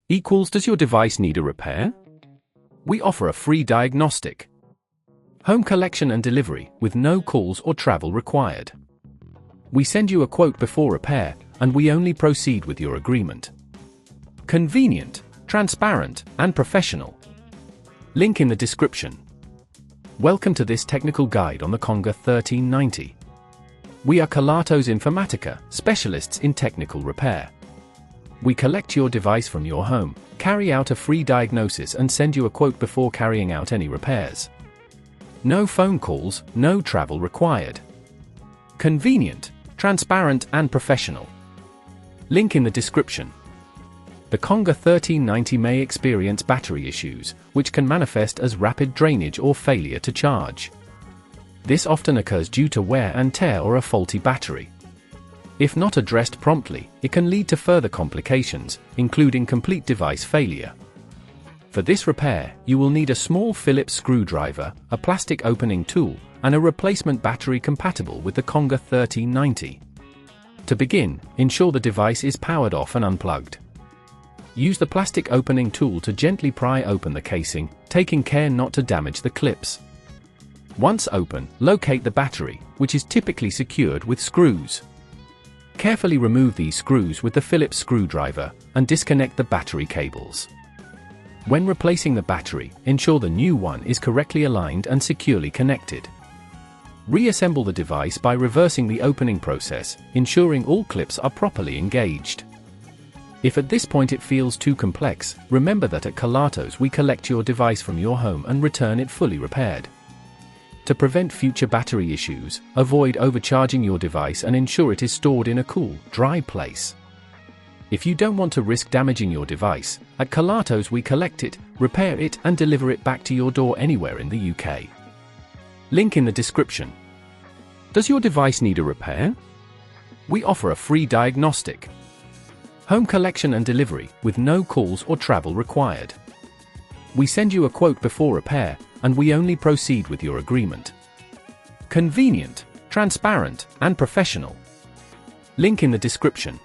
equals does your device need a repair? We offer a free diagnostic. Home collection and delivery with no calls or travel required. We send you a quote before repair, and we only proceed with your agreement. Convenient, transparent, and professional. Link in the description. Welcome to this technical guide on the Conga 1390. We are Kelatos Informatica, specialists in technical repair. We collect your device from your home, carry out a free diagnosis and send you a quote before carrying out any repairs. No phone calls, no travel required. Convenient, transparent and professional. Link in the description. The Conga 1390 may experience battery issues, which can manifest as rapid drainage or failure to charge. This often occurs due to wear and tear or a faulty battery. If not addressed promptly, it can lead to further complications, including complete device failure. For this repair, you will need a small Phillips screwdriver, a plastic opening tool, and a replacement battery compatible with the Conga 1390. To begin, ensure the device is powered off and unplugged. Use the plastic opening tool to gently pry open the casing, taking care not to damage the clips. Once open, locate the battery, which is typically secured with screws. Carefully remove these screws with the Phillips screwdriver, and disconnect the battery cables. When replacing the battery, ensure the new one is correctly aligned and securely connected. Reassemble the device by reversing the opening process, ensuring all clips are properly engaged. If at this point it feels too complex, remember that at Kelatos we collect your device from your home and return it fully repaired. To prevent future battery issues, avoid overcharging your device and ensure it is stored in a cool, dry place. If you don't want to risk damaging your device, at Kelatos we collect it, repair it and deliver it back to your door anywhere in the UK. Link in the description. Does your device need a repair? We offer a free diagnostic. Home collection and delivery with no calls or travel required. We send you a quote before repair, and we only proceed with your agreement. Convenient, transparent, and professional. Link in the description.